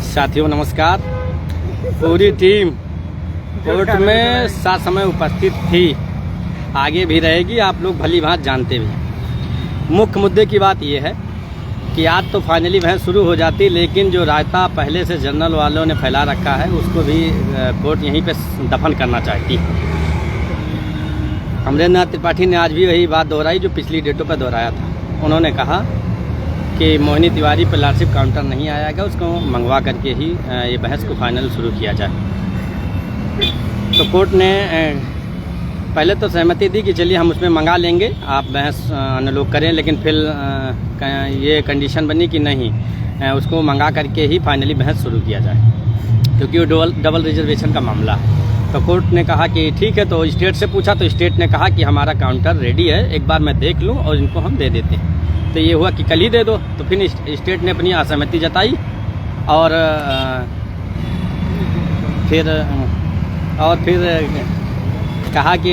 साथियों नमस्कार। पूरी टीम कोर्ट में साथ समय उपस्थित थी, आगे भी रहेगी, आप लोग भली भांति जानते भी। मुख्य मुद्दे की बात यह है कि आज तो फाइनली बहस शुरू हो जाती, लेकिन जो रायता पहले से जनरल वालों ने फैला रखा है उसको भी कोर्ट यहीं पे दफन करना चाहती है। अमरेंद्र नाथ त्रिपाठी ने आज भी वही बात दोहराई जो पिछली डेटों पर दोहराया था। उन्होंने कहा कि मोहिनी तिवारी पर लार्डशिप काउंटर नहीं आएगा, उसको मंगवा करके ही ये बहस को फाइनल शुरू किया जाए। तो कोर्ट ने पहले तो सहमति दी कि चलिए हम उसमें मंगा लेंगे, आप बहस अन्य लोग करें, लेकिन फिर ये कंडीशन बनी कि नहीं, उसको मंगा करके ही फाइनली बहस शुरू किया जाए, क्योंकि वो डबल रिजर्वेशन का मामला है। तो कोर्ट ने कहा कि ठीक है। तो स्टेट से पूछा तो स्टेट ने कहा कि हमारा काउंटर रेडी है, एक बार मैं देख लूँ और इनको हम दे देते हैं। तो ये हुआ कि कल ही दे दो। तो फिर स्टेट ने अपनी असहमति जताई और फिर कहा कि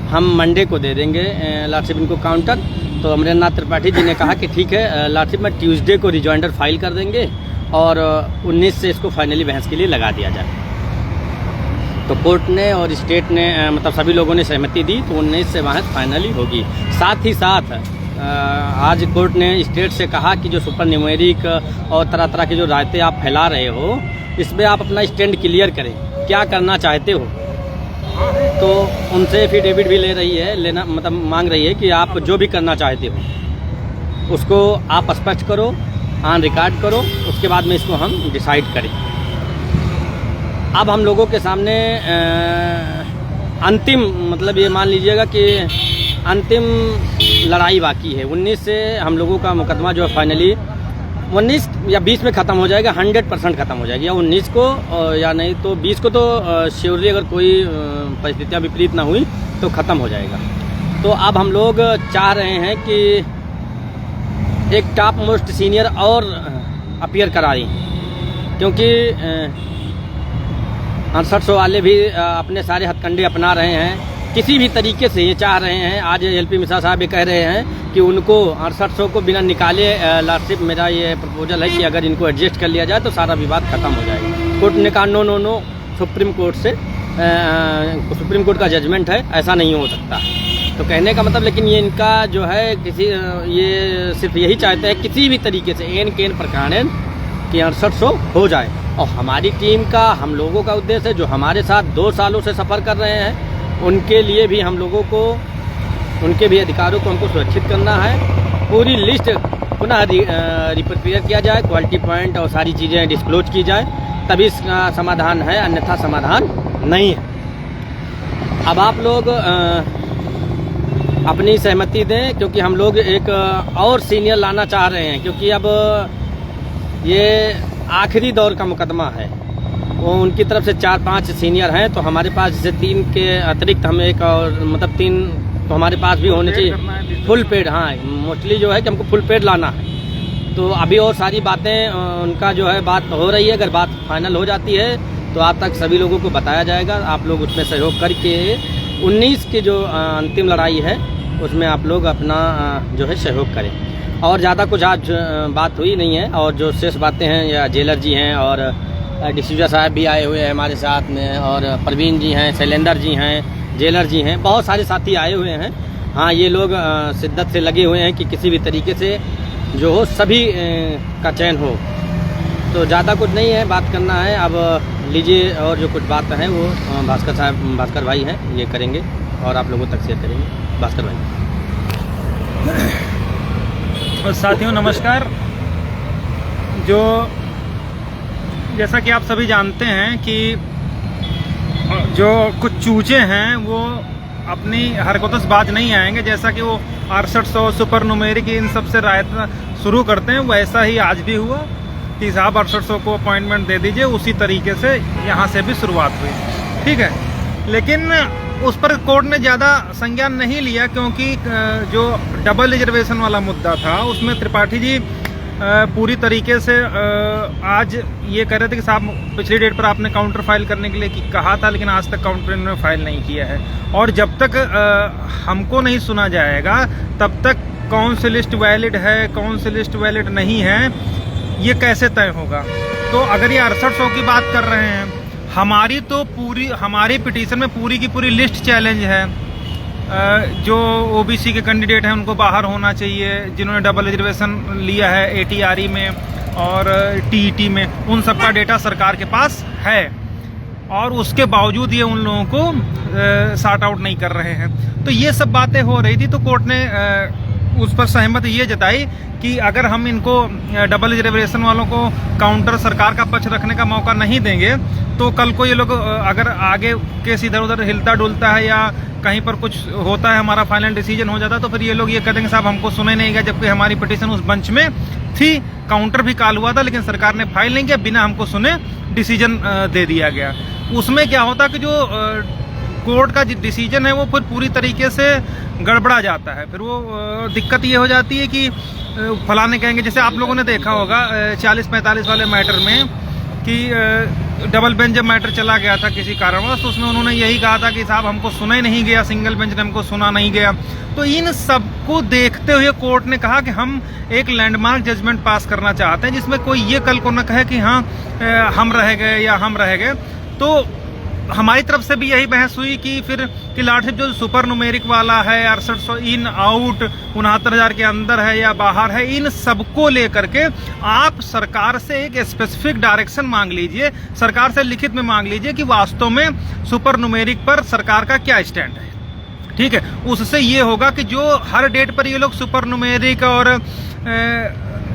हम मंडे को दे देंगे लार्डशिप इनको काउंटर। तो अमरेंद्र नाथ त्रिपाठी जी ने कहा कि ठीक है, लार्डशिप में ट्यूसडे को रिजॉइंडर फाइल कर देंगे और 19 से इसको फाइनली बहस के लिए लगा दिया जाए। तो कोर्ट ने और स्टेट ने मतलब सभी लोगों ने सहमति दी, तो 19 से बहस फाइनली होगी। साथ ही साथ आज कोर्ट ने स्टेट से कहा कि जो सुपर न्यूमेरिक और तरह तरह के जो रायते आप फैला रहे हो, इसमें आप अपना स्टैंड क्लियर करें, क्या करना चाहते हो। तो उनसे एफिडेविट भी लेना मतलब मांग रही है कि आप जो भी करना चाहते हो उसको आप स्पष्ट करो, ऑन रिकॉर्ड करो, उसके बाद में इसको हम डिसाइड करें। अब हम लोगों के सामने अंतिम मतलब ये मान लीजिएगा कि अंतिम लड़ाई बाकी है। 19 से हम लोगों का मुकदमा जो है फाइनली 19 या 20 में ख़त्म हो जाएगा, 100% ख़त्म हो जाएगी, या 19 को या नहीं तो 20 को तो श्योरली अगर कोई परिस्थितियाँ विपरीत ना हुई तो ख़त्म हो जाएगा। तो अब हम लोग चाह रहे हैं कि एक टॉप मोस्ट सीनियर और अपीयर करा दें, क्योंकि 6800 वाले भी अपने सारे हथकंडे अपना रहे हैं, किसी भी तरीके से ये चाह रहे हैं। आज एलपी मिश्रा साहब ये कह रहे हैं कि उनको 6800 को बिना निकाले लार्डशिप, मेरा ये प्रपोजल है कि अगर इनको एडजस्ट कर लिया जाए तो सारा विवाद खत्म हो जाएगा। कोर्ट ने कहा no no no, supreme court का जजमेंट है, ऐसा नहीं हो सकता। तो कहने का मतलब, लेकिन ये इनका जो है ये सिर्फ यही चाहते हैं किसी भी तरीके से एन केन प्रकारेण कि 6800 हो जाए। और हमारी टीम का, हम लोगों का उद्देश्य है, जो हमारे साथ 2 सालों से सफ़र कर रहे हैं, उनके लिए भी हम लोगों को, उनके भी अधिकारों को हमको सुरक्षित करना है। पूरी लिस्ट पुनः रिप्रिपेयर किया जाए, क्वालिटी पॉइंट और सारी चीज़ें डिस्क्लोज की जाए, तभी इसका समाधान है, अन्यथा समाधान नहीं है। अब आप लोग अपनी सहमति दें, क्योंकि हम लोग एक और सीनियर लाना चाह रहे हैं, क्योंकि अब ये आखिरी दौर का मुकदमा है। वो उनकी तरफ से 4-5 सीनियर हैं, तो हमारे पास जैसे 3 के अतिरिक्त हम एक और मतलब 3 तो हमारे पास भी होने चाहिए फुल पेड। हाँ, मोस्टली जो है कि हमको फुल पेड लाना है। तो अभी और सारी बातें उनका जो है बात हो रही है, अगर बात फाइनल हो जाती है तो आप तक सभी लोगों को बताया जाएगा। आप लोग उसमें सहयोग करके 19 की जो अंतिम लड़ाई है उसमें आप लोग अपना जो है सहयोग करें। और ज़्यादा कुछ आज बात हुई नहीं है, और जो शेष बातें हैं, या जेलर जी हैं और डिसूजा साहब भी आए हुए हैं हमारे साथ में, और प्रवीण जी हैं, शैलेंद्र जी हैं, जेलर जी हैं, बहुत सारे साथी आए हुए हैं। हाँ, ये लोग शिद्दत से लगे हुए हैं कि किसी भी तरीके से जो हो सभी का चयन हो। तो ज़्यादा कुछ नहीं है, बात करना है। अब लीजिए, और जो कुछ बात है वो भास्कर भाई हैं, ये करेंगे और आप लोगों तक शेयर करेंगे। भास्कर भाई। साथियों नमस्कार। जैसा कि आप सभी जानते हैं कि जो कुछ चूचे हैं वो अपनी हरकतों से बाज नहीं आएंगे। जैसा कि वो 6800 सुपर न्यूमेरिक इन सब से रायता शुरू करते हैं, वैसा ही आज भी हुआ कि साहब 6800 को अपॉइंटमेंट दे दीजिए। उसी तरीके से यहाँ से भी शुरुआत हुई, ठीक है। लेकिन उस पर कोर्ट ने ज़्यादा संज्ञान नहीं लिया, क्योंकि जो डबल रिजर्वेशन वाला मुद्दा था उसमें त्रिपाठी जी पूरी तरीके से आज ये कह रहे थे कि साहब पिछली डेट पर आपने काउंटर फाइल करने के लिए कहा था, लेकिन आज तक काउंटर इन्होंने फाइल नहीं किया है। और जब तक हमको नहीं सुना जाएगा तब तक कौन सी लिस्ट वैलिड है, कौन सी लिस्ट वैलिड नहीं है, ये कैसे तय होगा? तो अगर ये 6800 की बात कर रहे हैं, हमारी पिटीशन में पूरी की पूरी लिस्ट चैलेंज है। जो ओबीसी के कैंडिडेट हैं उनको बाहर होना चाहिए, जिन्होंने डबल रिजर्वेशन लिया है एटीआरई में और टीईटी में, उन सब का डेटा सरकार के पास है और उसके बावजूद ये उन लोगों को सॉर्ट आउट नहीं कर रहे हैं। तो ये सब बातें हो रही थी, तो कोर्ट ने उस पर सहमति ये जताई कि अगर हम इनको डबल रिजर्वेशन वालों को काउंटर सरकार का पक्ष रखने का मौका नहीं देंगे तो कल को ये लोग अगर आगे केस इधर उधर हिलता डुलता है या कहीं पर कुछ होता है, हमारा फाइनल डिसीजन हो जाता है, तो फिर ये लोग ये कह देंगे साहब हमको सुने नहीं गया, जबकि हमारी पिटीशन उस बेंच में थी, काउंटर भी कॉल हुआ था लेकिन सरकार ने फाइल नहीं किया, बिना हमको सुने डिसीजन दे दिया गया। उसमें क्या होता कि जो कोर्ट का डिसीजन है वो फिर पूरी तरीके से गड़बड़ा जाता है। फिर वो दिक्कत ये हो जाती है कि फलाने कहेंगे, जैसे आप लोगों ने देखा होगा 40-45 वाले मैटर में कि डबल बेंच जब मैटर चला गया था किसी कारणवश, तो उसमें उन्होंने यही कहा था कि साहब हमको सुना ही नहीं गया, सिंगल बेंच ने हमको सुना नहीं गया। तो इन सबको देखते हुए कोर्ट ने कहा कि हम एक लैंडमार्क जजमेंट पास करना चाहते हैं जिसमें कोई ये कल को न कहे कि हाँ हम रह गए या हम रह गए। तो हमारी तरफ से भी यही बहस हुई कि फिर कि लॉर्डशिप जो सुपर न्यूमेरिक वाला है, 6800 इन आउट 69,000 के अंदर है या बाहर है, इन सबको लेकर के आप सरकार से एक स्पेसिफिक डायरेक्शन मांग लीजिए, सरकार से लिखित में मांग लीजिए कि वास्तव में सुपर न्यूमेरिक पर सरकार का क्या स्टैंड है। ठीक है, उससे ये होगा कि जो हर डेट पर ये लोग सुपर न्यूमेरिक और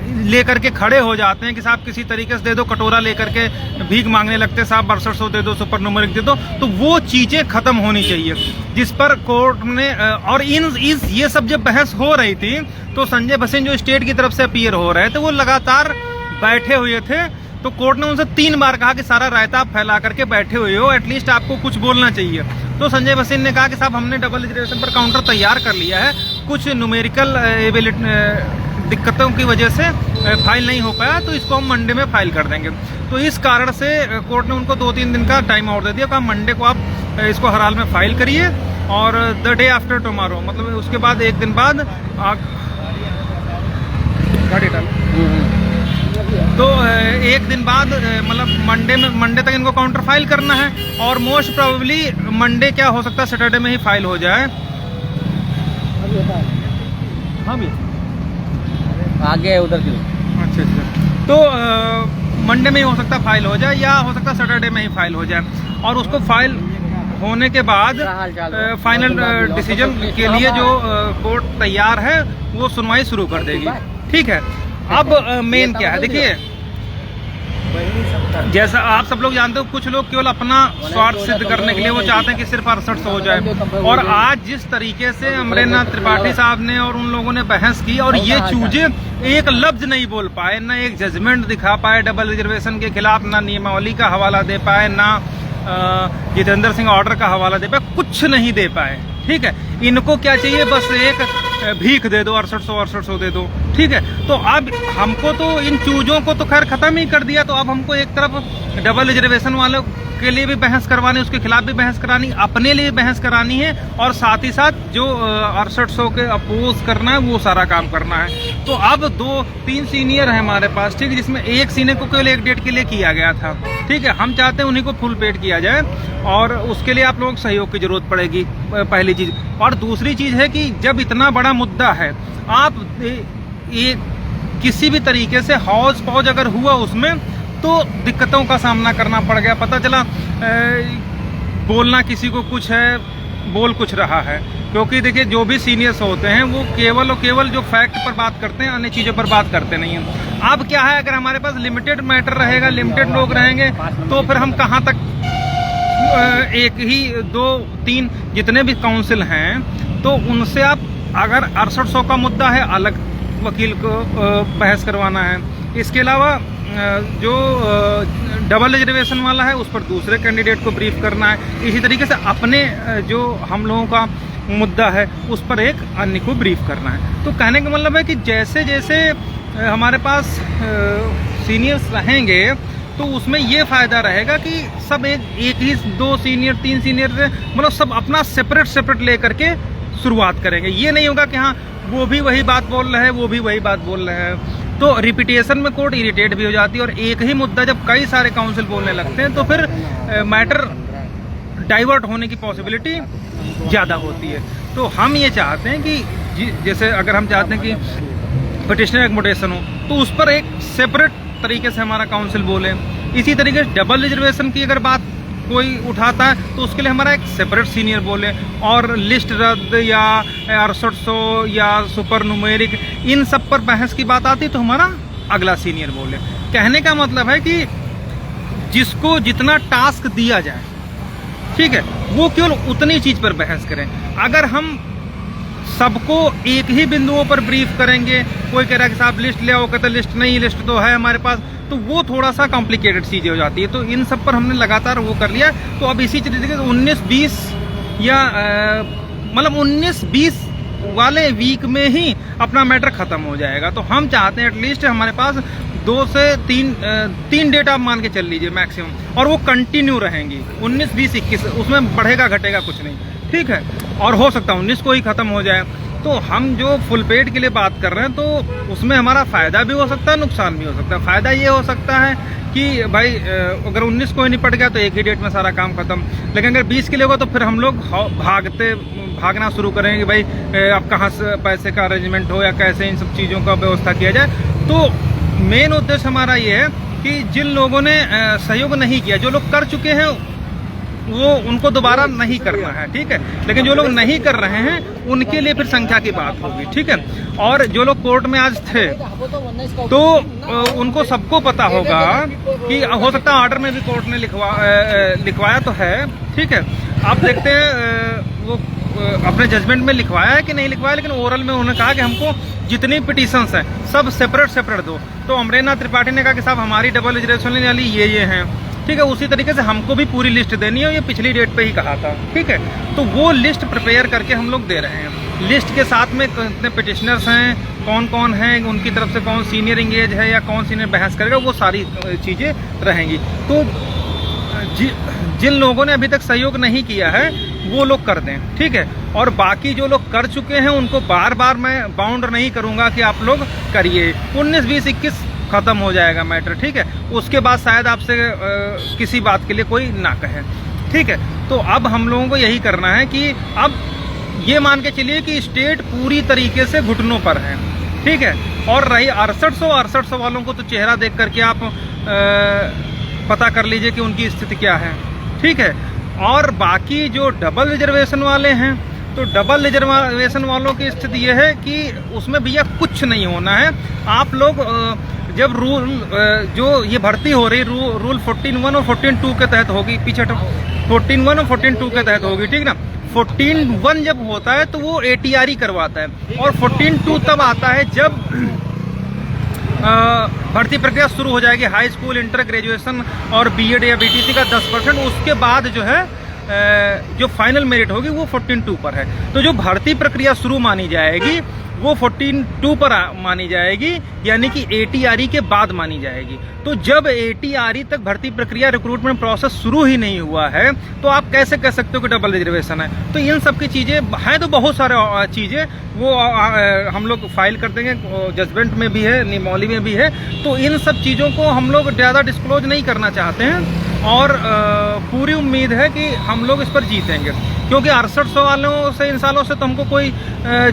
लेकर के खड़े हो जाते हैं कि साहब किसी तरीके से दे दो, कटोरा लेकर के भीख मांगने लगते हैं, साहब 6800 दे दो, सुपर न्यूमेरिक दे दो, तो वो चीजें खत्म होनी चाहिए। जिस पर कोर्ट ने और ये सब जब बहस हो रही थी तो संजय भसीन जो स्टेट की तरफ से अपीयर हो रहे थे वो लगातार बैठे हुए थे। तो कोर्ट ने उनसे 3 बार कहा कि सारा रायता आप फैला करके बैठे हुए हो, एटलीस्ट आपको कुछ बोलना चाहिए। तो संजय भसीन ने कहा कि साहब हमने डबल रिजर्वेशन पर काउंटर तैयार कर लिया है, कुछ न्यूमेरिकल दिक्कतों की वजह से फाइल नहीं हो पाया, तो इसको हम मंडे में फाइल कर देंगे। तो इस कारण से कोर्ट ने उनको 2-3 दिन का टाइम आउट दे दिया, कहा मंडे को आप इसको हर हाल में फाइल करिए और द डे आफ्टर टुमारो, मतलब उसके बाद 1 दिन बाद गाड़ी डालो, तो 1 दिन बाद मतलब मंडे तक इनको काउंटर फाइल करना है और मोस्ट प्रोबेबली मंडे क्या हो सकता है सैटरडे में ही फाइल हो जाए। हाँ भी आगे उधर की। अच्छा, तो मंडे में ही हो सकता फाइल हो जाए या हो सकता सैटरडे में ही फाइल हो जाए और उसको फाइल होने के बाद फाइनल डिसीजन के लिए जो कोर्ट तैयार है वो सुनवाई शुरू कर देगी। ठीक है, अब मेन क्या है, देखिए जैसा आप सब लोग जानते हो, कुछ लोग केवल अपना स्वार्थ सिद्ध करने के लिए वो चाहते हैं कि सिर्फ 6800 हो जाए। और आज जिस तरीके से अमरेंद्र त्रिपाठी साहब ने और उन लोगों ने बहस की और ये चूजे एक लफ्ज नहीं बोल पाए, ना एक जजमेंट दिखा पाए डबल रिजर्वेशन के खिलाफ, ना नियमावली का हवाला दे पाए, ना जितेंद्र सिंह ऑर्डर का हवाला दे पाए, कुछ नहीं दे पाए। ठीक है, इनको क्या चाहिए, बस एक भीख दे दो, 6800 दे दो। ठीक है, तो अब हमको तो इन चूजों को तो खैर खत्म ही कर दिया, तो अब हमको एक तरफ डबल रिजर्वेशन वालों के लिए भी बहस करवानी, उसके खिलाफ भी बहस करानी, अपने लिए भी बहस करानी है और साथ ही साथ जो 6800 के अपोज करना है वो सारा काम करना है। तो अब 2-3 सीनियर है हमारे पास, ठीक है, जिसमें एक सीनियर को केवल 1 डेट के लिए किया गया था। ठीक है, हम चाहते हैं उन्हीं को फुल पेड किया जाए और उसके लिए आप लोगों को सहयोग की जरूरत पड़ेगी, पहली चीज। और दूसरी चीज है कि जब इतना बड़ा मुद्दा है, आप ये किसी भी तरीके से हौज पौज अगर हुआ उसमें तो दिक्कतों का सामना करना पड़ गया। पता चला बोलना किसी को कुछ है, बोल कुछ रहा है, क्योंकि देखिए जो भी सीनियर्स होते हैं वो केवल और केवल जो फैक्ट पर बात करते हैं, अन्य चीज़ों पर बात करते नहीं हैं। अब क्या है, अगर हमारे पास लिमिटेड मैटर रहेगा, लिमिटेड लोग रहेंगे, तो फिर हम कहाँ तक 1 ही 2-3 जितने भी काउंसिल हैं तो उनसे आप अगर 6800 का मुद्दा है अलग वकील को बहस करवाना है, इसके अलावा जो डबल रिजर्वेशन वाला है उस पर दूसरे कैंडिडेट को ब्रीफ करना है, इसी तरीके से अपने जो हम लोगों का मुद्दा है उस पर एक अन्य को ब्रीफ करना है। तो कहने का मतलब है कि जैसे जैसे हमारे पास सीनियर्स रहेंगे तो उसमें ये फायदा रहेगा कि सब एक ही 2 सीनियर 3 सीनियर मतलब सब अपना सेपरेट ले करके शुरुआत करेंगे। ये नहीं होगा कि हाँ वो भी वही बात बोल रहे हैं, वो भी वही बात बोल रहे हैं। तो रिपीटेशन में कोर्ट इरिटेट भी हो जाती है, और एक ही मुद्दा जब कई सारे काउंसिल बोलने लगते हैं तो फिर मैटर डाइवर्ट होने की पॉसिबिलिटी ज़्यादा होती है। तो हम ये चाहते हैं कि जैसे अगर हम चाहते हैं कि पिटिशनर एकोमोडेशन हो तो उस पर एक सेपरेट तरीके से हमारा काउंसिल बोले। इसी तरीके से डबल रिजर्वेशन की अगर बात कोई उठाता है तो उसके लिए हमारा एक सेपरेट सीनियर बोले, और लिस्ट रद्द या 6800 या सुपर न्यूमेरिक इन सब पर बहस की बात आती तो हमारा अगला सीनियर बोले। कहने का मतलब है कि जिसको जितना टास्क दिया जाए, ठीक है, वो केवल उतनी चीज पर बहस करें। अगर हम सबको एक ही बिंदुओं पर ब्रीफ करेंगे, कोई कह रहा है कि साहब लिस्ट ले आओ, कहते लिस्ट नहीं, लिस्ट तो है हमारे पास, तो वो थोड़ा सा कॉम्प्लिकेटेड चीजें हो जाती है। तो इन सब पर हमने लगातार वो कर लिया। तो अब इसी तरीके से 19-20 या मतलब 19-20 वाले वीक में ही अपना मैटर खत्म हो जाएगा। तो हम चाहते हैं एटलीस्ट हमारे पास 2 से 3 डेट आप मान के चल लीजिए मैक्सिमम, और वो कंटिन्यू रहेंगी 19, 20, 21, उसमें बढ़ेगा घटेगा कुछ नहीं, ठीक है। और हो सकता है 19 को ही खत्म हो जाए। तो हम जो फुल पेड के लिए बात कर रहे हैं तो उसमें हमारा फायदा भी हो सकता है, नुकसान भी हो सकता है। फायदा ये हो सकता है कि भाई अगर 19 को ही निपट गया तो एक ही डेट में सारा काम खत्म, लेकिन अगर 20 के लिए होगा तो फिर हम लोग भागना शुरू करेंगे, भाई अब कहाँ से पैसे का अरेंजमेंट हो या कैसे इन सब चीज़ों का व्यवस्था किया जाए। तो मेन उद्देश्य हमारा ये है कि जिन लोगों ने सहयोग नहीं किया, जो लोग कर चुके हैं वो उनको दोबारा नहीं करना है, ठीक है। लेकिन जो लोग नहीं कर रहे हैं उनके लिए फिर संख्या की बात होगी, ठीक है। और जो लोग कोर्ट में आज थे तो उनको सबको पता होगा कि हो सकता है ऑर्डर में भी कोर्ट ने लिखवाया तो है, ठीक है। आप देखते हैं वो अपने जजमेंट में लिखवाया है कि नहीं लिखवाया, लेकिन ओरल में उन्होंने कहा कि हमको जितनी पिटीशंस हैं सब सेपरेट दो। तो अमरेंद्र त्रिपाठी ने कहा कि साहब हमारी डबल रिजर्वेशन वाली ये हैं, ठीक है। उसी तरीके से हमको भी पूरी लिस्ट देनी है, ये पिछली डेट पे ही कहा था, ठीक है। तो वो लिस्ट प्रिपेयर करके हम लोग दे रहे हैं। लिस्ट के साथ में कितने पिटिशनर्स हैं, कौन कौन हैं, उनकी तरफ से कौन सीनियर इंगेज है या कौन सीनियर बहस करेगा, वो सारी चीज़ें रहेंगी। तो जिन लोगों ने अभी तक सहयोग नहीं किया है वो लोग कर दें, ठीक है। और बाकी जो लोग कर चुके हैं उनको बार बार मैं बाउंड नहीं करूँगा कि आप लोग करिए। 19, 20, 21 खत्म हो जाएगा मैटर, ठीक है। उसके बाद शायद आपसे किसी बात के लिए कोई ना कहे, ठीक है। तो अब हम लोगों को यही करना है कि अब ये मान के चलिए कि स्टेट पूरी तरीके से घुटनों पर है, ठीक है। और रही 6800 वालों को तो चेहरा देख करके आप पता कर लीजिए कि उनकी स्थिति क्या है, ठीक है। और बाकी जो डबल रिजर्वेशन वाले हैं तो डबल रिजर्वेशन वालों की स्थिति यह है कि उसमें भैया कुछ नहीं होना है। आप लोग जब रूल जो ये भर्ती हो रही रूल 14(1) और 14(2) के तहत होगी, पीछे 14(1) और 14(2) के तहत होगी, ठीक ना। 14(1) जब होता है तो वो ATRE करवाता है, और 14(2) तब आता है जब भर्ती प्रक्रिया शुरू हो जाएगी। हाई स्कूल, इंटर, ग्रेजुएशन और BEd या BTC का 10%, उसके बाद जो है जो फाइनल मेरिट होगी वो 14(2) पर है। तो जो भर्ती प्रक्रिया शुरू मानी जाएगी वो 14(2) पर मानी जाएगी, यानी कि ATRE के बाद मानी जाएगी। तो जब ATRE तक भर्ती प्रक्रिया रिक्रूटमेंट प्रोसेस शुरू ही नहीं हुआ है तो आप कैसे कह सकते हो कि डबल रिजर्वेशन है। तो इन सब की चीज़ें हैं, तो बहुत सारे चीज़ें वो हम लोग फाइल कर देंगे, जजमेंट में भी है, निमौली में भी है। तो इन सब चीज़ों को हम लोग ज़्यादा डिस्क्लोज नहीं करना चाहते हैं, और पूरी उम्मीद है कि हम लोग इस पर जीतेंगे, क्योंकि 6800 वालों से, इन सालों से तो हमको कोई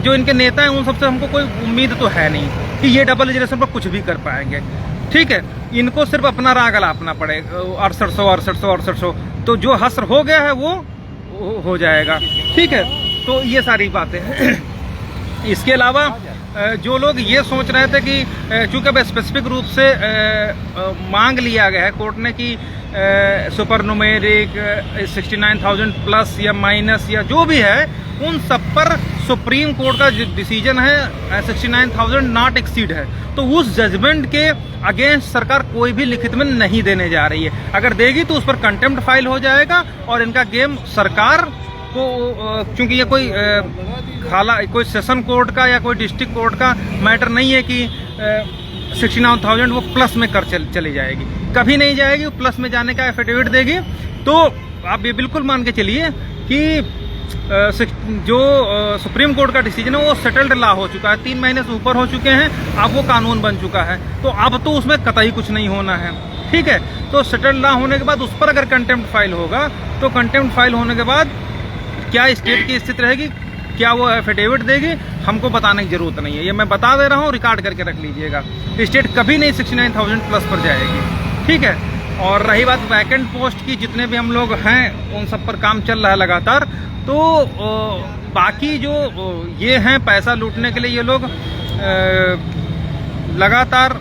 जो इनके नेता हैं उन सबसे हमको कोई उम्मीद तो है नहीं कि ये डबल रिजर्वेशन पर कुछ भी कर पाएंगे, ठीक है। इनको सिर्फ अपना राग अलापना पड़ेगा, 6800। तो जो हसर हो गया है वो हो जाएगा, ठीक है। तो ये सारी बातें हैं। इसके अलावा जो लोग ये सोच रहे थे कि चूंकि अब स्पेसिफिक रूप से मांग लिया गया है कोर्ट ने कि सुपर न्यूमेरिक 69,000 प्लस या माइनस या जो भी है उन सब पर सुप्रीम कोर्ट का डिसीजन है 69,000 नॉट एक्सीड है। तो उस जजमेंट के अगेंस्ट सरकार कोई भी लिखित में नहीं देने जा रही है। अगर देगी तो उस पर कंटेम्प्ट फाइल हो जाएगा, और इनका गेम सरकार को, क्योंकि ये कोई सेशन कोर्ट का या कोई डिस्ट्रिक्ट कोर्ट का मैटर नहीं है कि 69,000 वो प्लस में कर चली जाएगी, कभी नहीं जाएगी। प्लस में जाने का एफिडेविट देगी। तो आप ये बिल्कुल मान के चलिए कि जो सुप्रीम कोर्ट का डिसीजन है वो सेटल्ड लॉ हो चुका है, 3 महीने से ऊपर हो चुके हैं, अब वो कानून बन चुका है, तो अब तो उसमें कतई कुछ नहीं होना है। ठीक है, तो सेटल्ड लॉ होने के बाद उस पर अगर कंटेम्प्ट फाइल होगा तो कंटेम्प्ट फाइल होने के बाद क्या स्टेट की स्थिति रहेगी, क्या वो एफिडेविट देगी, हमको बताने की जरूरत नहीं है, ये मैं बता दे रहा हूँ, रिकॉर्ड करके रख लीजिएगा। स्टेट कभी नहीं 69,000 प्लस पर जाएगी। ठीक है, और रही बात वैकेंट पोस्ट की, जितने भी हम लोग हैं उन सब पर काम चल रहा है लगातार। तो बाकी जो ये हैं पैसा लूटने के लिए ये लोग लगातार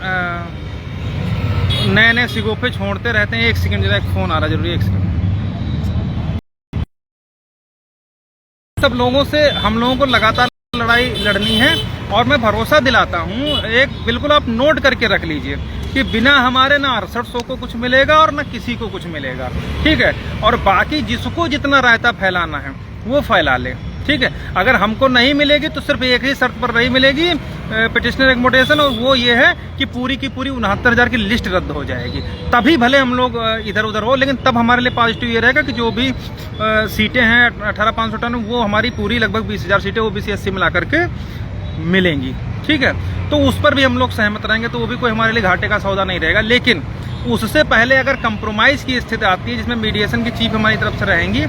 नए नए सिगोपे छोड़ते रहते हैं। एक सेकंड, जरा एक फोन आ रहा है, जरूरी, एक सेकंड। सब लोगों से हम लोगों को लगातार लड़ाई लड़नी है, और मैं भरोसा दिलाता हूँ, एक बिल्कुल आप नोट करके रख लीजिए कि बिना हमारे ना 6800 को कुछ मिलेगा और ना किसी को कुछ मिलेगा। ठीक है, और बाकी जिसको जितना रायता फैलाना है वो फैला ले। ठीक है, अगर हमको नहीं मिलेगी तो सिर्फ एक ही शर्त पर नहीं मिलेगी, पिटिशनर एकोमोडेशन, और वो ये है कि पूरी की पूरी 69,000 की लिस्ट रद्द हो जाएगी। तभी भले हम लोग इधर उधर हो, लेकिन तब हमारे लिए पॉजिटिव ये रहेगा कि जो भी सीटें हैं 18,558 वो हमारी पूरी लगभग 20,000 सीटें OBC SC मिला करके मिलेंगी। ठीक है, तो उस पर भी हम लोग सहमत रहेंगे, तो वो भी कोई हमारे लिए घाटे का सौदा नहीं रहेगा। लेकिन उससे पहले अगर कंप्रोमाइज की स्थिति आती है जिसमें मीडिएशन की चीफ हमारी तरफ से रहेंगी,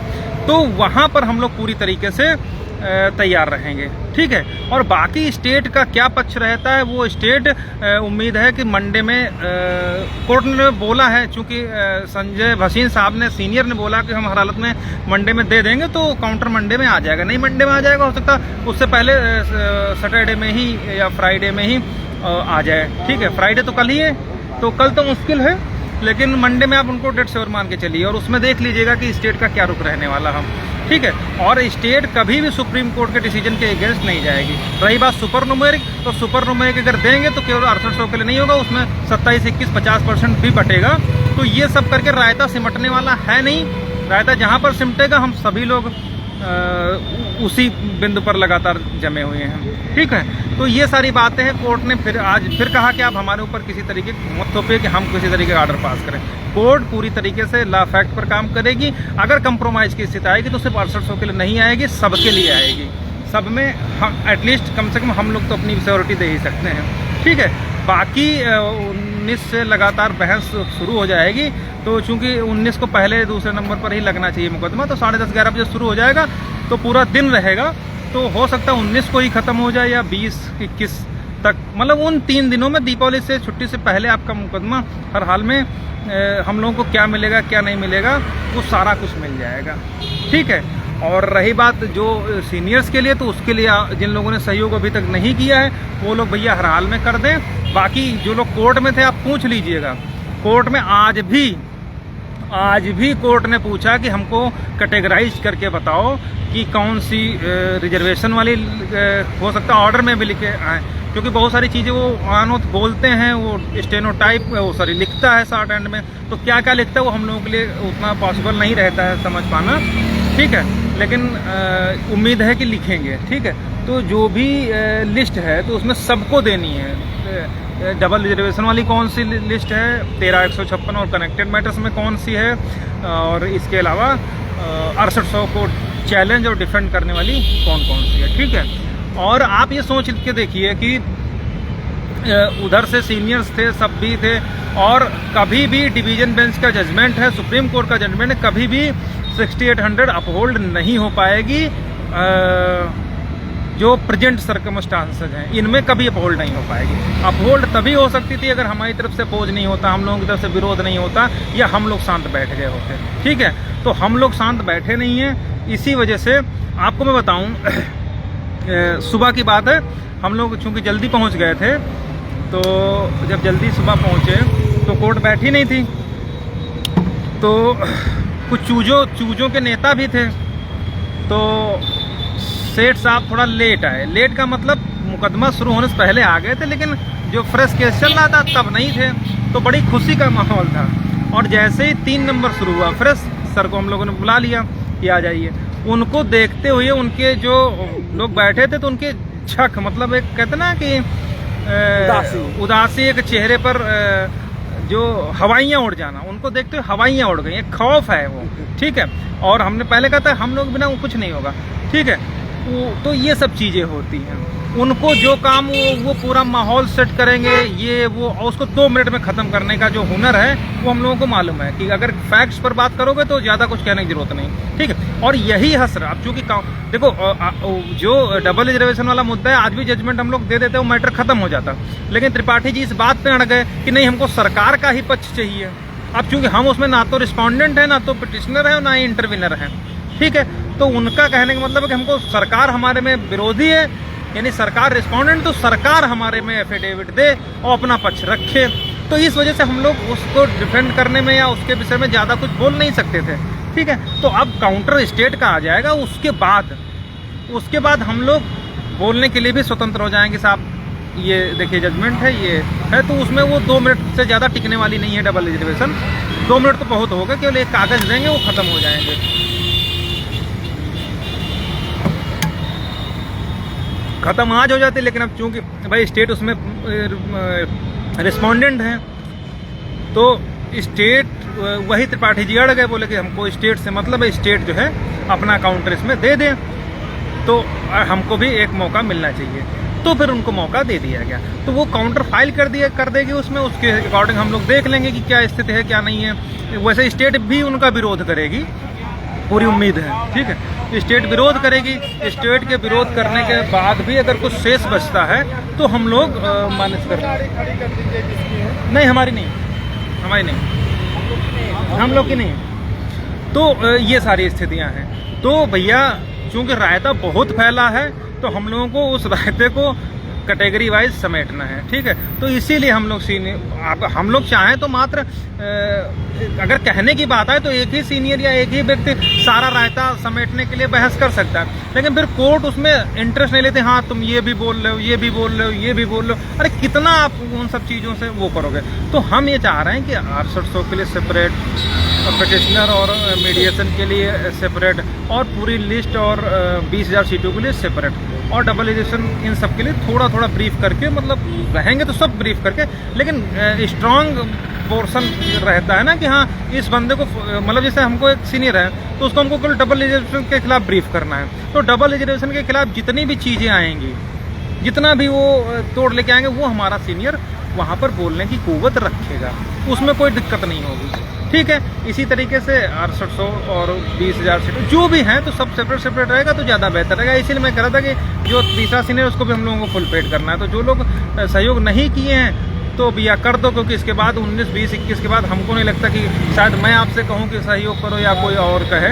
तो वहां पर हम लोग पूरी तरीके से तैयार रहेंगे। ठीक है, और बाकी स्टेट का क्या पक्ष रहता है वो स्टेट उम्मीद है कि मंडे में कोर्ट ने बोला है, चूंकि संजय भसीन साहब ने सीनियर ने बोला कि हम हर हालत में मंडे में दे देंगे, तो काउंटर मंडे में आ जाएगा। नहीं मंडे में आ जाएगा, हो सकता उससे पहले सैटरडे में ही या फ्राइडे में ही आ जाए। ठीक है, फ्राइडे तो कल ही है, तो कल तो मुश्किल है, लेकिन मंडे में आप उनको डेट श्योर मान के चलिए, और उसमें देख लीजिएगा कि स्टेट का क्या रुख रहने वाला हम। ठीक है, और स्टेट कभी भी सुप्रीम कोर्ट के डिसीजन के अगेंस्ट नहीं जाएगी। रही बात सुपर न्यूमेरिक, तो सुपर न्यूमेरिक अगर देंगे तो केवल 6800 के लिए नहीं होगा, उसमें 27, 21, 50% भी बटेगा। तो ये सब करके रायता सिमटने वाला है नहीं। रायता जहां पर सिमटेगा हम सभी लोग उसी बिंदु पर लगातार जमे हुए हैं। ठीक है, तो ये सारी बातें हैं। कोर्ट ने आज फिर कहा कि आप हमारे ऊपर किसी तरीके मत थोपिए कि हम किसी तरीके का ऑर्डर पास करें। कोर्ट पूरी तरीके से लॉ फैक्ट पर काम करेगी। अगर कंप्रोमाइज की स्थिति आएगी तो सिर्फ 6800 के लिए नहीं आएगी, सबके लिए आएगी। सब में हम एटलीस्ट कम से कम हम लोग तो अपनी सिक्योरिटी दे ही सकते हैं। ठीक है, बाकी 19 से लगातार बहस शुरू हो जाएगी, तो चूंकि 19 को पहले दूसरे नंबर पर ही लगना चाहिए मुकदमा, तो 10:30 11 बजे शुरू हो जाएगा, तो पूरा दिन रहेगा। तो हो सकता है 19 को ही खत्म हो जाए या 20-21 तक, मतलब उन 3 दिनों में, दीपावली से छुट्टी से पहले आपका मुकदमा हर हाल में हम लोगों को क्या मिलेगा क्या नहीं मिलेगा वो सारा कुछ मिल जाएगा। ठीक है, और रही बात जो सीनियर्स के लिए, तो उसके लिए जिन लोगों ने सहयोग अभी तक नहीं किया है वो लोग भैया हर हाल में कर दें। बाकी जो लोग कोर्ट में थे आप पूछ लीजिएगा, कोर्ट में आज भी कोर्ट ने पूछा कि हमको कैटेगराइज करके बताओ कि कौन सी रिजर्वेशन वाली, हो सकता है ऑर्डर में भी लिखे आए, क्योंकि बहुत सारी चीज़ें वो आनोत बोलते हैं, वो स्टेनोटाइप वो सॉरी लिखता है शॉर्ट हैंड में, तो क्या क्या लिखता है वो हम लोगों के लिए उतना पॉसिबल नहीं रहता है समझ पाना। ठीक है, लेकिन उम्मीद है कि लिखेंगे। ठीक है, तो जो भी लिस्ट है तो उसमें सबको देनी है। डबल रिजर्वेशन वाली कौन सी लिस्ट है, 13,156 और कनेक्टेड मैटर्स में कौन सी है, और इसके अलावा 6800 को चैलेंज और डिफेंड करने वाली कौन कौन सी है। ठीक है, और आप ये सोच के देखिए कि उधर से सीनियर्स थे, सब भी थे, और कभी भी डिवीजन बेंच का जजमेंट है, सुप्रीम कोर्ट का जजमेंट है, कभी भी 6800 अपहोल्ड नहीं हो पाएगी। जो प्रेजेंट सर्कमस्टांसेस हैं इनमें कभी अपहोल्ड नहीं हो पाएगी। अपहोल्ड तभी हो सकती थी अगर हमारी तरफ से अपोज नहीं होता, हम लोगों की तरफ से विरोध नहीं होता, या हम लोग शांत बैठ गए होते। ठीक है, तो हम लोग शांत बैठे नहीं हैं, इसी वजह से आपको मैं बताऊं, सुबह की बात है, हम लोग चूंकि जल्दी पहुंच गए थे, तो जब जल्दी सुबह पहुंचे तो कोर्ट बैठी नहीं थी, तो कुछ चूजों के नेता भी थे, तो सेठ साहब थोड़ा लेट आए। लेट का मतलब मुकदमा शुरू होने से पहले आ गए थे, लेकिन जो फ्रेश केस चल रहा था तब नहीं थे, तो बड़ी खुशी का माहौल था। और जैसे ही 3 नंबर शुरू हुआ, फ्रेश सर को हम लोगों ने बुला लिया कि आ जाइए। उनको देखते हुए उनके जो लोग बैठे थे तो उनके झक, मतलब एक कहते ना कि उदासी एक चेहरे पर जो हवाइयाँ उड़ जाना, उनको देखते हुए हवाइयाँ उड़ गई, एक खौफ है वो, ठीक है। और हमने पहले कहा था हम लोग बिना कुछ नहीं होगा, ठीक है। तो ये सब चीज़ें होती हैं। उनको जो काम वो पूरा माहौल सेट करेंगे, ये वो, और उसको 2 मिनट में ख़त्म करने का जो हुनर है वो हम लोगों को मालूम है कि अगर फैक्ट्स पर बात करोगे तो ज़्यादा कुछ कहने की जरूरत नहीं, ठीक है। और यही हसर अब चूँकि देखो जो डबल रिजर्वेशन वाला मुद्दा है, आज भी जजमेंट हम लोग दे देते वो मैटर खत्म हो जाता, लेकिन त्रिपाठी जी इस बात पे अड़ गए कि नहीं, हमको सरकार का ही पक्ष चाहिए। अब चूँकि हम उसमें ना तो रिस्पॉन्डेंट है, ना तो पिटिशनर है, और ना ही इंटरविनर है, ठीक है। तो उनका कहने का मतलब है कि हमको सरकार हमारे में विरोधी है, यानी सरकार रिस्पॉन्डेंट, तो सरकार हमारे में एफिडेविट दे और अपना पक्ष रखे। तो इस वजह से हम लोग उसको डिफेंड करने में या उसके विषय में ज़्यादा कुछ बोल नहीं सकते थे, ठीक है। तो अब काउंटर स्टेट का आ जाएगा, उसके बाद हम लोग बोलने के लिए भी स्वतंत्र हो जाएंगे। साहब ये देखिए जजमेंट है, ये है, तो उसमें वो 2 मिनट से ज़्यादा टिकने वाली नहीं है डबल रिजर्वेशन। 2 मिनट तो बहुत होगा, केवल एक कागज़ देंगे वो ख़त्म हो जाएंगे। ख़त्म आज हो जाते, लेकिन अब चूंकि भाई स्टेट उसमें रिस्पोंडेंट हैं, तो स्टेट वही त्रिपाठी जी अड़ गए, बोले कि हमको स्टेट से मतलब है, स्टेट जो है अपना काउंटर इसमें दे दें, तो हमको भी एक मौका मिलना चाहिए। तो फिर उनको मौका दे दिया गया, तो वो काउंटर फाइल कर देगी उसमें, उसके अकॉर्डिंग हम लोग देख लेंगे कि क्या स्थिति है क्या नहीं है। वैसे स्टेट भी उनका विरोध करेगी, पूरी उम्मीद है, ठीक है। स्टेट विरोध करेगी, स्टेट के विरोध करने के बाद भी अगर कुछ शेष बचता है तो हम लोग मान्य कर नहीं, हमारी नहीं, हम लोग की नहीं। तो ये सारी स्थितियां हैं। तो भैया चूंकि रायता बहुत फैला है, तो हम लोगों को उस रायते को कैटेगरी वाइज समेटना है, ठीक है। तो इसीलिए हम लोग चाहें तो मात्र अगर कहने की बात है तो एक ही सीनियर या एक ही व्यक्ति सारा रायता समेटने के लिए बहस कर सकता है, लेकिन फिर कोर्ट उसमें इंटरेस्ट नहीं लेते। हाँ, तुम ये भी बोल रहे हो, ये भी बोल रहे हो, ये भी बोल रहे हो, अरे कितना आप उन सब चीज़ों से वो करोगे। तो हम ये चाह रहे हैं कि 6800 के लिए सेपरेट, पिटिशनर और मीडिएशन के लिए सेपरेट, और पूरी लिस्ट, और 20,000 सीटों के लिए सेपरेट, और डबल रिजर्वेशन इन सब के लिए थोड़ा थोड़ा ब्रीफ करके, मतलब रहेंगे तो सब ब्रीफ करके, लेकिन स्ट्रांग पोर्शन रहता है ना कि हाँ इस बंदे को, मतलब जैसे हमको एक सीनियर है तो उसको हमको केवल डबल रिजर्वेशन के खिलाफ ब्रीफ करना है। तो डबल रिजर्वेशन के खिलाफ जितनी भी चीज़ें आएंगी, जितना भी वो तोड़ लेके आएंगे, वो हमारा सीनियर वहाँ पर बोलने की कुव्वत रखेगा, उसमें कोई दिक्कत नहीं होगी, ठीक है। इसी तरीके से 6800 और 20,000 सीट जो भी हैं, तो सब सेपरेट रहेगा तो ज़्यादा बेहतर रहेगा। इसीलिए मैं कह रहा था कि जो तीसरा सीनियर उसको भी हम लोगों को फुल पेड करना है। तो जो लोग सहयोग नहीं किए हैं तो भैया कर दो, क्योंकि इसके बाद 19, 20, 21 के बाद हमको नहीं लगता कि शायद मैं आपसे कहूँ कि सहयोग करो या कोई और कहे,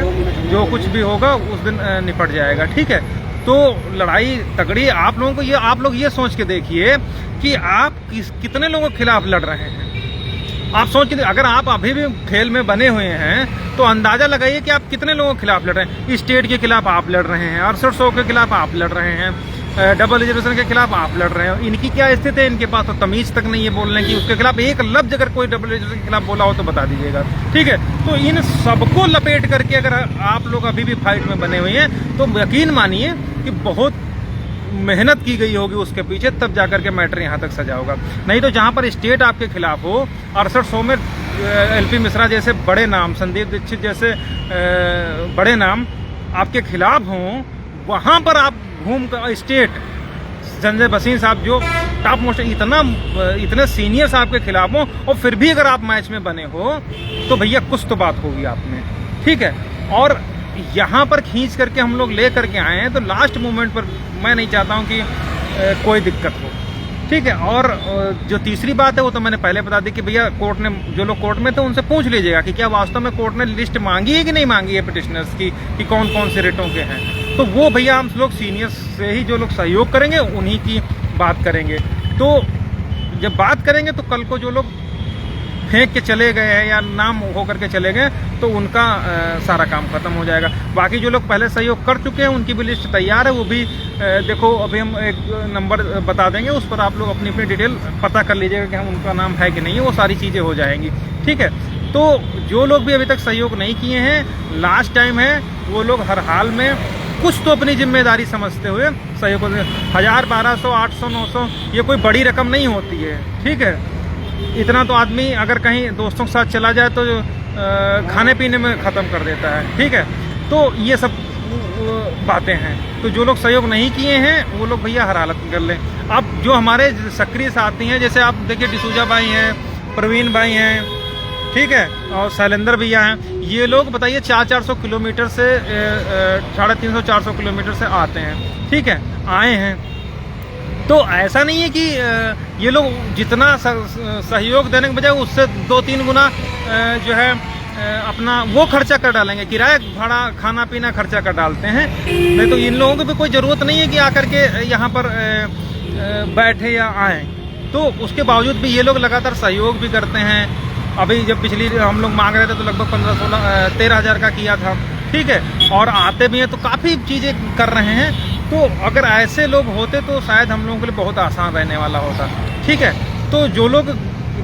जो कुछ भी होगा उस दिन निपट जाएगा, ठीक है। तो लड़ाई तगड़ी, आप लोग ये सोच के देखिए कि आप कितने लोगों के खिलाफ लड़ रहे हैं। आप सोच के, अगर आप अभी भी खेल में बने हुए हैं तो अंदाजा लगाइए कि आप कितने लोगों के खिलाफ लड़ रहे हैं। स्टेट के खिलाफ आप लड़ रहे हैं, 6800 के खिलाफ आप लड़ रहे हैं, डबल रिजर्वेशन के खिलाफ आप लड़ रहे हो। इनकी क्या स्थिति है, इनके पास तो तमीज तक नहीं है बोलने की। उसके खिलाफ एक लफ्ज अगर कोई डबल रिजर्वेशन के खिलाफ बोला हो तो बता दीजिएगा, ठीक है। तो इन सबको लपेट करके अगर आप लोग अभी भी फाइट में बने हुए हैं तो यकीन मानिए कि बहुत मेहनत की गई होगी उसके पीछे, तब जाकर के मैटर यहाँ तक सजा होगा। नहीं तो जहाँ पर स्टेट आपके खिलाफ हो, 6800 में LP मिश्रा जैसे बड़े नाम, संदीप दीक्षित जैसे बड़े नाम आपके खिलाफ हों, वहाँ पर आप घूम कर स्टेट संजय भसीन साहब जो टॉप मोस्ट इतने सीनियर साहब के खिलाफ हो, और फिर भी अगर आप मैच में बने हो तो भैया कुछ तो बात होगी आप में, ठीक है। और यहाँ पर खींच करके हम लोग ले करके आए हैं, तो लास्ट मोमेंट पर मैं नहीं चाहता हूँ कि कोई दिक्कत हो, ठीक है। और जो तीसरी बात है वो तो मैंने पहले बता दी कि भैया कोर्ट ने, जो लोग कोर्ट में थे उनसे पूछ लीजिएगा कि क्या वास्तव में कोर्ट ने लिस्ट मांगी है कि नहीं मांगी है पिटिशनर्स की, कि कौन कौन से रेटों के हैं। तो वो भैया हम लोग सीनियर्स से ही जो लोग सहयोग करेंगे उन्हीं की बात करेंगे। तो जब बात करेंगे तो कल को जो लोग फेंक के चले गए हैं या नाम हो करके चले गए तो उनका सारा काम खत्म हो जाएगा। बाकी जो लोग पहले सहयोग कर चुके हैं उनकी भी लिस्ट तैयार है, वो भी देखो अभी हम एक नंबर बता देंगे, उस पर आप लोग अपनी अपनी डिटेल पता कर लीजिएगा कि हम उनका नाम है कि नहीं है, वो सारी चीज़ें हो जाएंगी, ठीक है। तो जो लोग भी अभी तक सहयोग नहीं किए हैं, लास्ट टाइम है, वो लोग हर हाल में कुछ तो अपनी जिम्मेदारी समझते हुए सहयोग, 1000, 1200, 800, 900 ये कोई बड़ी रकम नहीं होती है, ठीक है। इतना तो आदमी अगर कहीं दोस्तों के साथ चला जाए तो खाने पीने में ख़त्म कर देता है। ठीक है, तो ये सब बातें हैं। तो जो लोग सहयोग नहीं किए हैं वो लोग भैया हर हालत में कर लें। अब जो हमारे सक्रिय साथी हैं, जैसे आप देखिए डिसूजा भाई हैं, प्रवीण भाई हैं, ठीक है, और शैलेंद्र भैया हैं, ये लोग बताइए 400-400 किलोमीटर से 350-400 किलोमीटर से आते हैं। ठीक है, आए हैं। तो ऐसा नहीं है कि ये लोग जितना सहयोग देने के बजाय उससे 2-3 गुना जो है अपना वो खर्चा कर डालेंगे, किराया भाड़ा खाना पीना खर्चा कर डालते हैं। नहीं तो इन लोगों को भी कोई ज़रूरत नहीं है कि आकर के यहाँ पर बैठे या आए। तो उसके बावजूद भी ये लोग लगातार सहयोग भी करते हैं। अभी जब पिछली हम लोग मांग रहे थे तो लगभग 13 हज़ार का किया था। ठीक है, और आते भी हैं तो काफ़ी चीज़ें कर रहे हैं। तो अगर ऐसे लोग होते तो शायद हम लोगों के लिए बहुत आसान रहने वाला होता। ठीक है, तो जो लोग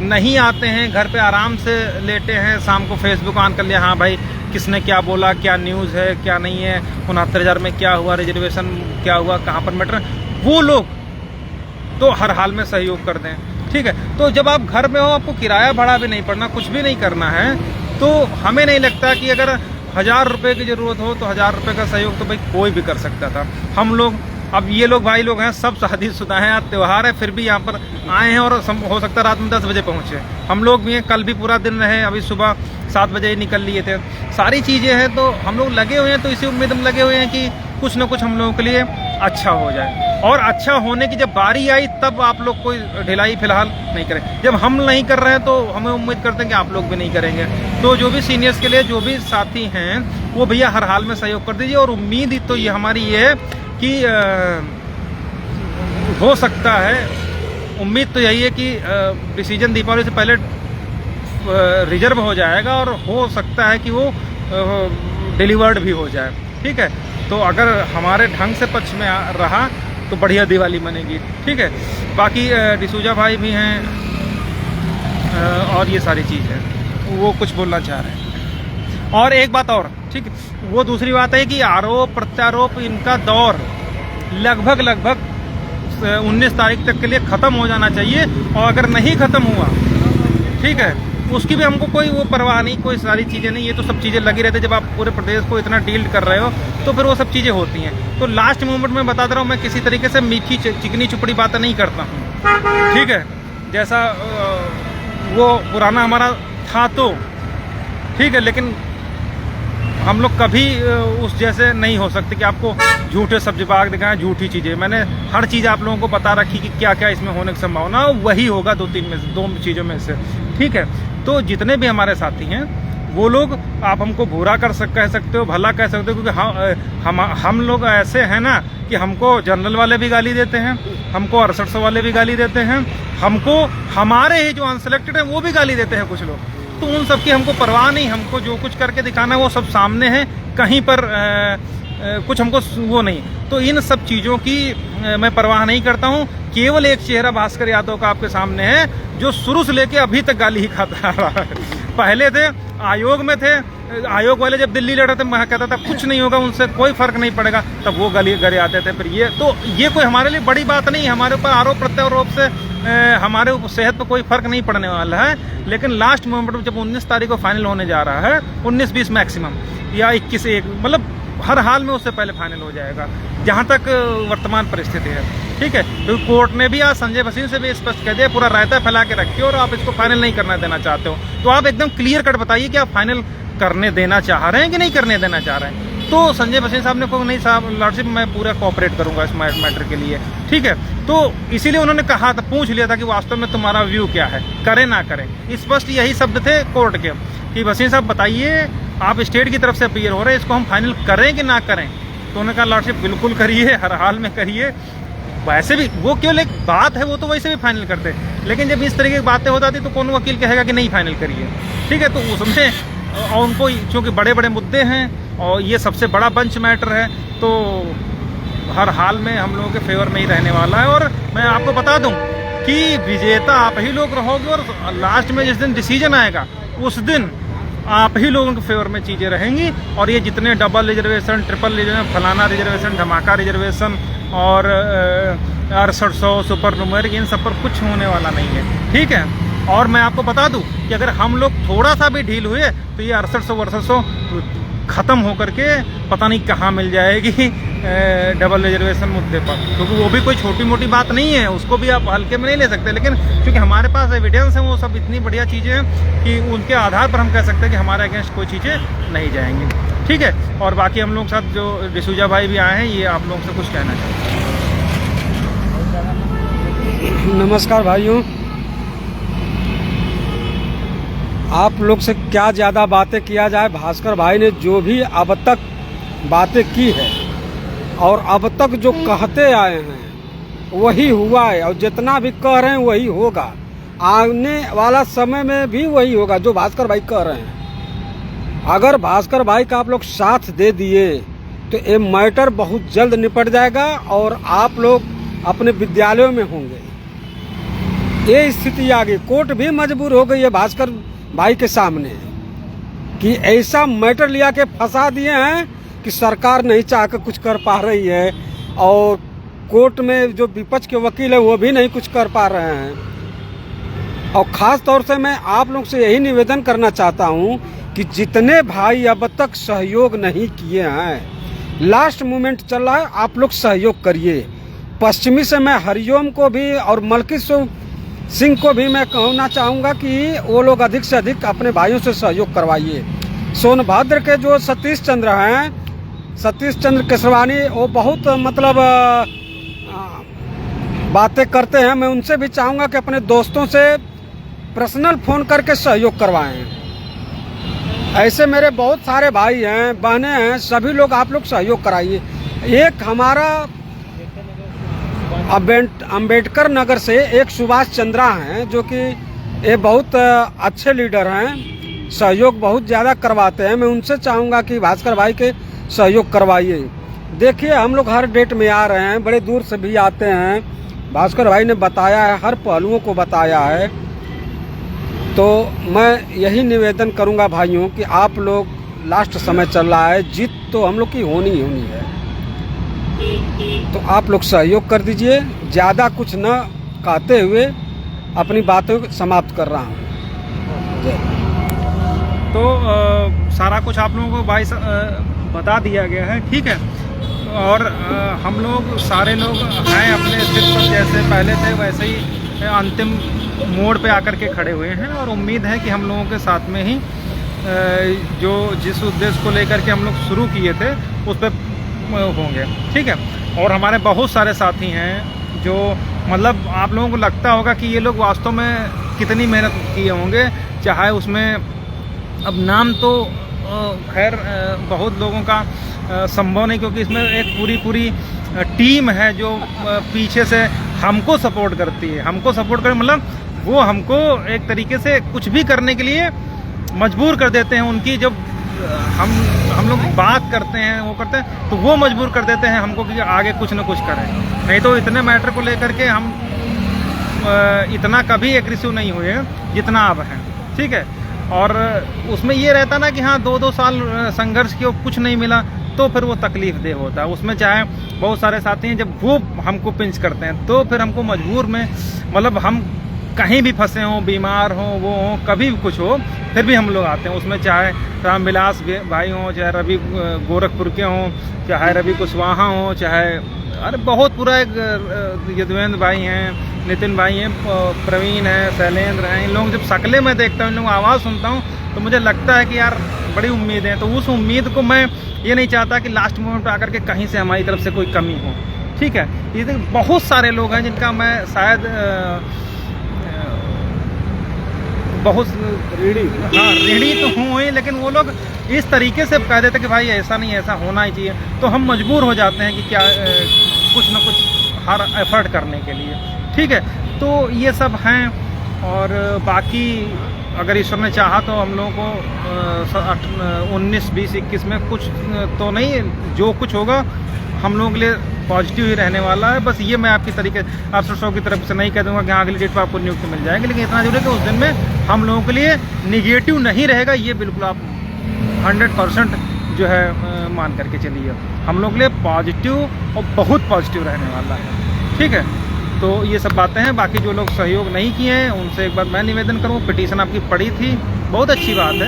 नहीं आते हैं, घर पे आराम से लेटे हैं, शाम को फेसबुक ऑन कर लिया, हाँ भाई किसने क्या बोला, क्या न्यूज़ है क्या नहीं है, 69,000 में क्या हुआ, रिजर्वेशन क्या हुआ, कहाँ पर मैटर, वो लोग तो हर हाल में सहयोग कर दें। ठीक है, तो जब आप घर में हो, आपको किराया भाड़ा भी नहीं पड़ना, कुछ भी नहीं करना है, तो हमें नहीं लगता कि अगर 1000 रुपये की ज़रूरत हो तो 1000 रुपये का सहयोग तो भाई कोई भी कर सकता था। हम लोग, अब ये लोग भाई लोग हैं सब शादीशुदा हैं, आज त्यौहार है, फिर भी यहाँ पर आए हैं और हो सकता है रात में 10 बजे पहुँचे। हम लोग भी हैं, कल भी पूरा दिन रहे, अभी सुबह 7 बजे ही निकल लिए थे। सारी चीज़ें हैं, तो हम लोग लगे हुए हैं, तो इसी उम्मीद में लगे हुए हैं कि कुछ ना कुछ हम लोगों के लिए अच्छा हो जाए। और अच्छा होने की जब बारी आई तब आप लोग कोई ढिलाई फिलहाल नहीं करें। जब हम नहीं कर रहे हैं तो हमें उम्मीद करते हैं कि आप लोग भी नहीं करेंगे। तो जो भी सीनियर्स के लिए जो भी साथी हैं वो भैया हर हाल में सहयोग कर दीजिए। और उम्मीद तो ये हमारी ये है कि हो सकता है, उम्मीद तो यही है कि डिसीजन दीपावली से पहले रिजर्व हो जाएगा और हो सकता है कि वो डिलीवर्ड भी हो जाए। ठीक है, तो अगर हमारे ढंग से पक्ष में रहा तो बढ़िया दिवाली मनेगी। ठीक है, बाकी डिसूजा भाई भी हैं और ये सारी चीज़ है, वो कुछ बोलना चाह रहे हैं। और एक बात और, ठीक है, वो दूसरी बात है कि आरोप प्रत्यारोप इनका दौर लगभग 19 तारीख तक के लिए ख़त्म हो जाना चाहिए। और अगर नहीं ख़त्म हुआ, ठीक है, उसकी भी हमको कोई वो परवाह नहीं, कोई सारी चीज़ें नहीं, ये तो सब चीज़ें लगी रहती है। जब आप पूरे प्रदेश को इतना डील कर रहे हो तो फिर वो सब चीज़ें होती हैं। तो लास्ट मोमेंट में बता दे रहा हूँ, मैं किसी तरीके से मीठी चिकनी चुपड़ी बातें नहीं करता हूँ। ठीक है, जैसा वो पुराना हमारा था तो ठीक है, लेकिन हम लोग कभी उस जैसे नहीं हो सकते कि आपको झूठे सब्जी बाग दिखाएं, झूठी चीज़ें। मैंने हर चीज़ आप लोगों को बता रखी कि क्या क्या इसमें होने की संभावना, वही होगा 2 चीज़ों में से। ठीक है, तो जितने भी हमारे साथी हैं वो लोग, आप हमको बुरा कह सकते हो, भला कह सकते हो, क्योंकि हम लोग ऐसे हैं ना कि हमको जनरल वाले भी गाली देते हैं, हमको 6800 वाले भी गाली देते हैं, हमको हमारे ही जो अनसेलेक्टेड हैं वो भी गाली देते हैं कुछ लोग। तो उन सब की हमको परवाह नहीं, हमको जो कुछ करके दिखाना है वो सब सामने है, कहीं पर कुछ हमको वो नहीं। तो इन सब चीज़ों की मैं परवाह नहीं करता हूँ। केवल एक चेहरा भास्कर यादव का आपके सामने है, जो शुरू से लेके अभी तक गाली ही खाता रहा है। पहले थे आयोग में थे, आयोग वाले जब दिल्ली लड़ रहे थे मैं कहता था कुछ नहीं होगा, उनसे कोई फर्क नहीं पड़ेगा, तब वो गली गरे आते थे। फिर ये कोई हमारे लिए बड़ी बात नहीं है। हमारे ऊपर आरोप प्रत्यारोप से हमारे सेहत पर कोई फर्क नहीं पड़ने वाला है। लेकिन लास्ट मोमेंट में जब 19 तारीख को फाइनल होने जा रहा है, 19-20 मैक्सिमम या 21-1, मतलब हर हाल में उससे पहले फाइनल हो जाएगा, जहां तक वर्तमान परिस्थिति है। ठीक है, तो कोर्ट ने भी आज संजय भसीन से भी स्पष्ट कह दिया, पूरा रायता फैला के रखिए और आप इसको फाइनल नहीं करना देना चाहते हो तो आप एकदम क्लियर कट बताइए कि आप फाइनल करने देना चाह रहे हैं कि नहीं करने देना चाह रहे हैं। तो संजय भसीन साहब ने कहा नहीं साहब लॉर्डशिप मैं पूरा कोऑपरेट करूंगा इस मैटर के लिए। ठीक है, तो इसीलिए उन्होंने कहा था, पूछ लिया था कि वास्तव में तुम्हारा व्यू क्या है, करें ना करें। स्पष्ट यही शब्द थे कोर्ट के कि भसीन साहब बताइए, आप स्टेट की तरफ से अपीयर हो रहे हैं, इसको हम फाइनल करें कि ना करें। तो उन्होंने कहा लॉर्डशिप बिल्कुल करिए, हर हाल में करिए। वैसे भी वो केवल एक बात है, वो तो वैसे भी फाइनल करते, लेकिन जब इस तरीके की बातें हो जाती तो कौन वकील कहेगा कि नहीं फाइनल करिए। ठीक है, तो उसमें और उनको चूँकि बड़े बड़े मुद्दे हैं और ये सबसे बड़ा बंच मैटर है, तो हर हाल में हम लोगों के फेवर में ही रहने वाला है। और मैं आपको बता दूं कि विजेता आप ही लोग रहोगे और लास्ट में जिस दिन डिसीजन आएगा उस दिन आप ही लोगों के फेवर में चीज़ें रहेंगी। और ये जितने डबल रिजर्वेशन, ट्रिपल रिजर्वेशन, फलाना रिजर्वेशन, धमाका रिजर्वेशन और 6800 सुपर नुमेरिक, इन सब पर कुछ होने वाला नहीं है। ठीक है, और मैं आपको बता दूं कि अगर हम लोग थोड़ा सा भी ढील हुए तो ये 6800 ख़त्म होकर के पता नहीं कहाँ मिल जाएगी डबल रिजर्वेशन मुद्दे पर, क्योंकि वो भी कोई छोटी मोटी बात नहीं है, उसको भी आप हल्के में नहीं ले सकते। लेकिन क्योंकि हमारे पास एविडेंस है, वो सब इतनी बढ़िया चीज़ें हैं कि उनके आधार पर हम कह सकते हैं कि हमारे अगेंस्ट कोई चीज़ें नहीं जाएंगी। ठीक है, और बाकी हम लोग के साथ जो डिसूजा भाई भी आए हैं, ये आप लोगों से कुछ कहना चाहते हैं। नमस्कार भाइयों, आप लोग से क्या ज़्यादा बातें किया जाए। भास्कर भाई ने जो भी अब तक बातें की है और अब तक जो कहते आए हैं वही हुआ है, और जितना भी कह रहे हैं वही होगा, आने वाला समय में भी वही होगा जो भास्कर भाई कह रहे हैं। अगर भास्कर भाई का आप लोग साथ दे दिए तो ये मैटर बहुत जल्द निपट जाएगा और आप लोग अपने विद्यालयों में होंगे। ये स्थिति आ गई, कोर्ट भी मजबूर हो गई है भास्कर भाई के सामने कि ऐसा मैटर लिया के फंसा दिए हैं कि सरकार नहीं चाह कर कुछ कर पा रही है, और कोर्ट में जो विपक्ष के वकील है वो भी नहीं कुछ कर पा रहे हैं। और ख़ास तौर से मैं आप लोग से यही निवेदन करना चाहता हूँ कि जितने भाई अब तक सहयोग नहीं किए हैं, लास्ट मोमेंट चल रहा है, आप लोग सहयोग करिए। पश्चिमी से मैं हरिओम को भी और मलकी सिंह को भी मैं कहना चाहूँगा कि वो लोग अधिक से अधिक अपने भाइयों से सहयोग करवाइए। सोनभद्र के जो सतीश चंद्र हैं, सतीश चंद्र केसरवानी, वो बहुत मतलब बातें करते हैं। मैं उनसे भी चाहूँगा कि अपने दोस्तों से पर्सनल फ़ोन करके सहयोग करवाएं। ऐसे मेरे बहुत सारे भाई हैं, बहनें हैं, सभी लोग आप लोग सहयोग कराइए। एक हमारा अंबेडकर नगर से एक सुभाष चंद्रा हैं, जो कि ये बहुत अच्छे लीडर हैं, सहयोग बहुत ज़्यादा करवाते हैं। मैं उनसे चाहूँगा कि भास्कर भाई के सहयोग करवाइए। देखिए, हम लोग हर डेट में आ रहे हैं, बड़े दूर से भी आते हैं। भास्कर भाई ने बताया है, हर पहलुओं को बताया है। तो मैं यही निवेदन करूँगा भाइयों कि आप लोग, लास्ट समय चल रहा है, जीत तो हम लोग की होनी ही होनी है, तो आप लोग सहयोग कर दीजिए। ज़्यादा कुछ न कहते हुए अपनी बातों को समाप्त कर रहा हूँ। तो सारा कुछ आप लोगों को भाई बता दिया गया है, ठीक है। और हम लोग सारे लोग हैं अपने सिर पर, जैसे पहले थे वैसे ही अंतिम मोड़ पे आकर के खड़े हुए हैं, और उम्मीद है कि हम लोगों के साथ में ही जो जिस उद्देश्य को लेकर के हम लोग शुरू किए थे उस पर होंगे, ठीक है। और हमारे बहुत सारे साथी हैं जो मतलब आप लोगों को लगता होगा कि ये लोग वास्तव में कितनी मेहनत किए होंगे, चाहे उसमें अब नाम तो खैर बहुत लोगों का संभव नहीं, क्योंकि इसमें एक पूरी टीम है जो पीछे से हमको सपोर्ट करती है। हमको सपोर्ट कर मतलब वो हमको एक तरीके से कुछ भी करने के लिए मजबूर कर देते हैं। उनकी जब हम लोग बात करते हैं, वो करते हैं, तो वो मजबूर कर देते हैं हमको कि आगे कुछ न कुछ करें। नहीं तो इतने मैटर को लेकर के हम इतना कभी एग्रेसिव नहीं हुए जितना अब हैं, ठीक है। और उसमें ये रहता ना कि हाँ 2-2 साल संघर्ष किया, कुछ नहीं मिला, तो फिर वो तकलीफ दे होता है। उसमें चाहे बहुत सारे साथी हैं, जब वो हमको पिंच करते हैं तो फिर हमको मजबूर में, मतलब हम कहीं भी फंसे हों, बीमार हों, वो हों, कभी भी कुछ हो, फिर भी हम लोग आते हैं। उसमें चाहे रामविलास भाई हों, चाहे रवि गोरखपुर के हों, चाहे रवि कुशवाहा हों, चाहे अरे बहुत पूरा एक यदवेंद्र भाई हैं, नितिन भाई हैं, प्रवीण हैं, शैलेंद्र हैं। इन लोग जब शक्लें मैं देखता हूँ, इन लोगों आवाज़ सुनता हूँ, तो मुझे लगता है कि यार बड़ी उम्मीद है। तो उस उम्मीद को मैं ये नहीं चाहता कि लास्ट मोमेंट पर आकर के कहीं से हमारी तरफ से कोई कमी हो, ठीक है। ये बहुत सारे लोग हैं जिनका मैं शायद बहुत ऋणी तो हूँ ही, लेकिन वो लोग इस तरीके से कह देते कि भाई ऐसा नहीं, ऐसा होना ही चाहिए, तो हम मजबूर हो जाते हैं कि क्या कुछ ना कुछ हर एफर्ट करने के लिए, ठीक है। तो ये सब हैं। और बाकी अगर ईश्वर ने चाहा तो हम लोगों को 19, 20, 21 में कुछ तो नहीं, जो कुछ होगा हम लोगों के लिए पॉजिटिव ही रहने वाला है। बस ये मैं आपकी तरीके अफसर साहब की तरफ से नहीं कह दूंगा कि हाँ अगली डेट पर आपको नियुक्ति मिल जाएगी, लेकिन इतना जरूर है कि उस दिन में हम लोगों के लिए निगेटिव नहीं रहेगा, ये बिल्कुल आप 100% जो है मान करके चलिए। हम लोग के लिए पॉजिटिव और बहुत पॉजिटिव रहने वाला है, ठीक है। तो ये सब बातें हैं। बाकी जो लोग सहयोग नहीं किए हैं उनसे एक बार मैं निवेदन करूँ, पिटीशन आपकी पड़ी थी, बहुत अच्छी बात है।